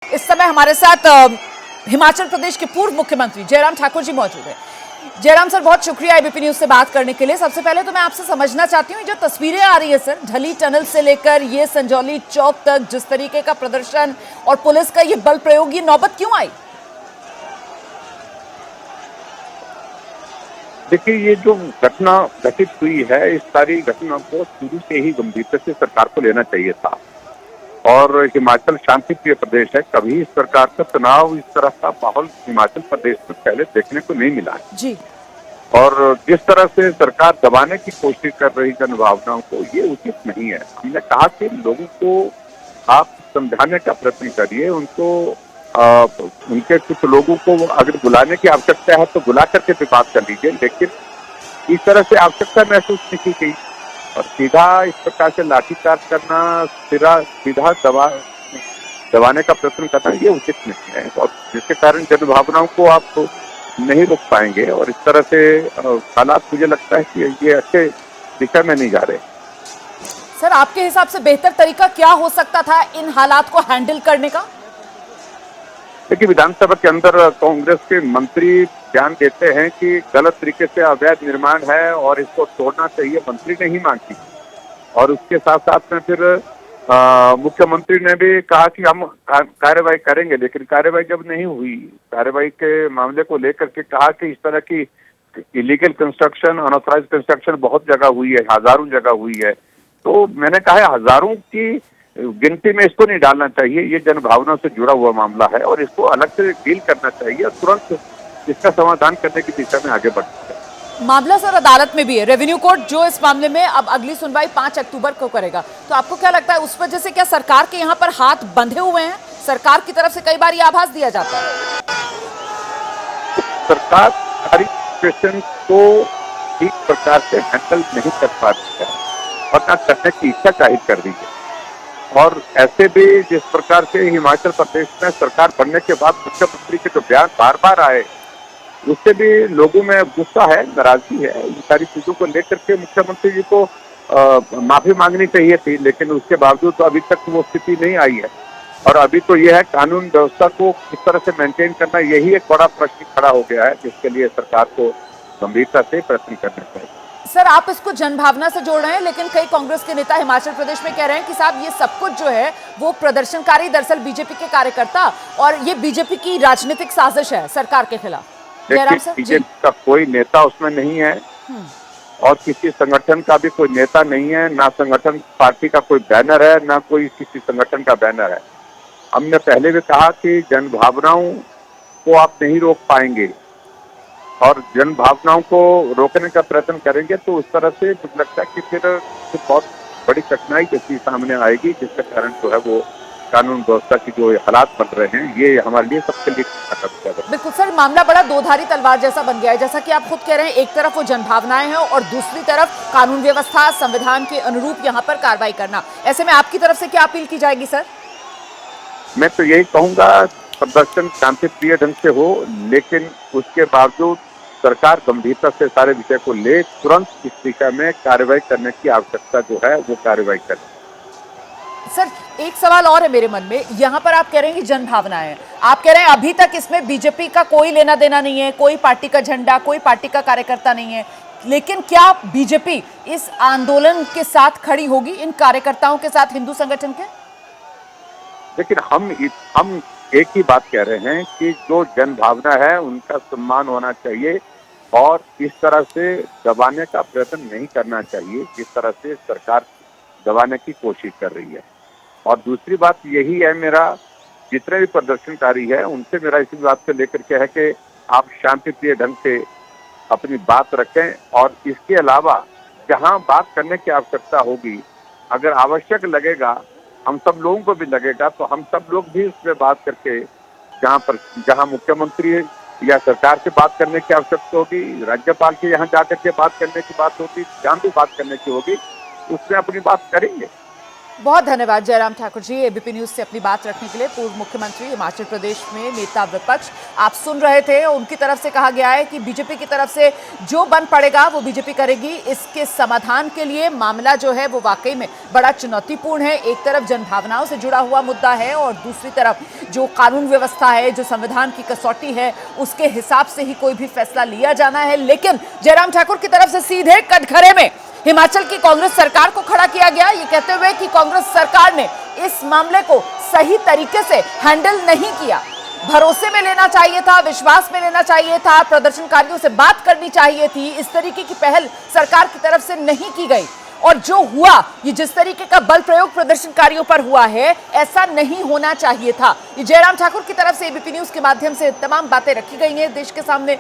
इस समय हमारे साथ हिमाचल प्रदेश के पूर्व मुख्यमंत्री जयराम ठाकुर जी मौजूद हैं। जयराम सर, बहुत शुक्रिया एबीपी न्यूज से बात करने के लिए। सबसे पहले तो मैं आपसे समझना चाहती हूँ, जो तस्वीरें आ रही है सर, ढली टनल से लेकर ये संजौली चौक तक जिस तरीके का प्रदर्शन और पुलिस का ये बल प्रयोग, ये नौबत क्यों आई? देखिए, ये जो घटना घटित हुई है, इस सारी घटना को शुरू से ही गंभीरता से सरकार को लेना चाहिए था। और हिमाचल शांतिप्रिय प्रदेश है, कभी इस प्रकार का तनाव, इस तरह का माहौल हिमाचल प्रदेश में पहले देखने को नहीं मिला है जी। और जिस तरह से सरकार दबाने की कोशिश कर रही जन भावनाओं को, ये उचित नहीं है। हमने कहा कि लोगों को आप समझाने का प्रयत्न करिए, उनके कुछ लोगों को अगर बुलाने की आवश्यकता है तो बुला करके भी बात कर लीजिए, लेकिन इस तरह से आवश्यकता महसूस नहीं की गई और सीधा इस प्रकार से लाठीचार्ज करना, सीधा दबाने का प्रयत्न करना, ये उचित नहीं है और जिसके कारण जन भावनाओं को आप नहीं रोक पाएंगे और इस तरह से हालात, मुझे लगता है कि ये अच्छे दिशा में नहीं जा रहे। सर, आपके हिसाब से बेहतर तरीका क्या हो सकता था इन हालात को हैंडल करने का? देखिए, विधानसभा के अंदर कांग्रेस के मंत्री बयान देते हैं कि गलत तरीके से अवैध निर्माण है और इसको तोड़ना चाहिए, मंत्री ने ही मांगी और उसके साथ साथ में फिर मुख्यमंत्री ने भी कहा कि हम कार्रवाई करेंगे, लेकिन कार्रवाई जब नहीं हुई, कार्रवाई के मामले को लेकर के कहा कि इस तरह की इलीगल कंस्ट्रक्शन, अनऑथराइज्ड कंस्ट्रक्शन बहुत जगह हुई है, हजारों जगह हुई है। तो मैंने कहा है, हजारों की गिनती में इसको नहीं डालना चाहिए, ये जनभावना से जुड़ा हुआ मामला है और इसको अलग से डील करना चाहिए और तुरंत इसका समाधान करने की दिशा में आगे बढ़ना चाहिए। मामला सर अदालत में भी है, रेवेन्यू कोर्ट जो इस मामले में अब अगली सुनवाई 5 अक्टूबर को करेगा। तो आपको क्या लगता है, उस वजह से क्या सरकार के यहाँ पर हाथ बंधे हुए हैं? सरकार की तरफ से कई बार ये आभास दिया जाता है। सरकार सारी सिचुएशन को ठीक प्रकार से हैंडल नहीं कर पाती है और न करने की इच्छा जाहिर कर रही है और ऐसे भी जिस प्रकार से हिमाचल प्रदेश में सरकार बनने के बाद मुख्यमंत्री के जो बयान बार बार आए, उससे भी लोगों में गुस्सा है, नाराजगी है। इन सारी चीजों को लेकर के मुख्यमंत्री जी को माफी मांगनी चाहिए थी, लेकिन उसके बावजूद तो अभी तक वो स्थिति नहीं आई है और अभी तो यह है, कानून व्यवस्था को किस तरह से मेंटेन करना, यही एक बड़ा प्रश्न खड़ा हो गया है, जिसके लिए सरकार को गंभीरता से प्रयत्न करना चाहिए। सर, आप इसको जनभावना से जोड़ रहे हैं, लेकिन कई कांग्रेस के नेता हिमाचल प्रदेश में कह रहे हैं कि साहब, ये सब कुछ जो है वो प्रदर्शनकारी दरअसल बीजेपी के कार्यकर्ता और ये बीजेपी की राजनीतिक साजिश है सरकार के खिलाफ। बीजेपी का कोई नेता उसमें नहीं है और किसी संगठन का भी कोई नेता नहीं है, ना संगठन पार्टी का कोई बैनर है, ना कोई किसी संगठन का बैनर है। हमने पहले भी कहा कि जन भावनाओं को आप नहीं रोक पाएंगे और जन भावनाओं को रोकने का प्रयत्न करेंगे तो उस तरह से मुझे लगता है कि फिर बहुत बड़ी कठिनाई जैसी सामने आएगी, जिसके कारण जो है वो कानून व्यवस्था की जो हालात बन रहे हैं, ये हमारे लिए सबके लिए बिल्कुल सर, मामला बड़ा दोधारी तलवार जैसा बन गया है। जैसा कि आप खुद कह रहे हैं, एक तरफ वो जनभावनाएं हैं और दूसरी तरफ कानून व्यवस्था, संविधान के अनुरूप यहाँ पर कार्रवाई करना। ऐसे में आपकी तरफ से क्या अपील की जाएगी सर? मैं तो यही कहूंगा, प्रदर्शन शांतिप्रिय ढंग से हो, लेकिन उसके बावजूद सरकार गंभीरता से सारे विषय को ले तुरंत इस दिशा में कार्रवाई करने की आवश्यकता जो है वो कार्रवाई करे। सर, एक सवाल और है मेरे मन में। यहाँ पर आप कह रहे हैं कि जनभावना है, आप कह रहे हैं अभी तक इसमें बीजेपी का कोई लेना देना नहीं है, कोई पार्टी का झंडा, कोई पार्टी का कार्यकर्ता नहीं है, लेकिन क्या बीजेपी इस आंदोलन के साथ खड़ी होगी, इन कार्यकर्ताओं के साथ, हिंदू संगठन के? लेकिन हम एक ही बात कह रहे हैं कि जो जन भावना है उनका सम्मान होना चाहिए और इस तरह से दबाने का प्रयत्न नहीं करना चाहिए जिस तरह से सरकार दबाने की कोशिश कर रही है। और दूसरी बात यही है, मेरा जितने भी प्रदर्शनकारी है उनसे मेरा इसी बात से लेकर के है कि आप शांतिप्रिय ढंग से अपनी बात रखें और इसके अलावा जहां बात करने की आवश्यकता होगी, अगर आवश्यक लगेगा, हम सब लोगों को भी लगेगा, तो हम सब लोग भी उसमें बात करके जहां मुख्यमंत्री या सरकार से बात करने की आवश्यकता होगी, राज्यपाल के यहाँ जाकर के बात करने की बात होगी, जहां भी बात करने की होगी, उसमें अपनी बात करेंगे। बहुत धन्यवाद जयराम ठाकुर जी एबीपी न्यूज से अपनी बात रखने के लिए। पूर्व मुख्यमंत्री हिमाचल प्रदेश में नेता विपक्ष आप सुन रहे थे, उनकी तरफ से कहा गया है कि बीजेपी की तरफ से जो बन पड़ेगा वो बीजेपी करेगी। इसके समाधान के लिए मामला जो है वो वाकई में बड़ा चुनौतीपूर्ण है। एक तरफ जनभावनाओं से जुड़ा हुआ मुद्दा है और दूसरी तरफ जो कानून व्यवस्था है, जो संविधान की कसौटी है, उसके हिसाब से ही कोई भी फैसला लिया जाना है। लेकिन जयराम ठाकुर की तरफ से सीधे कटघरे में हिमाचल की कांग्रेस सरकार को खड़ा किया गया, ये कहते हुए कि कांग्रेस सरकार ने इस मामले को सही तरीके से हैंडल नहीं किया। भरोसे में लेना चाहिए था, विश्वास में लेना चाहिए था, प्रदर्शनकारियों से बात करनी चाहिए थी। इस तरीके की पहल सरकार की तरफ से नहीं की गई और जो हुआ, ये जिस तरीके का बल प्रयोग प्रदर्शनकारियों पर हुआ है, ऐसा नहीं होना चाहिए था। ये जयराम ठाकुर की तरफ से एबीपी न्यूज के माध्यम से तमाम बातें रखी गई हैं देश के सामने।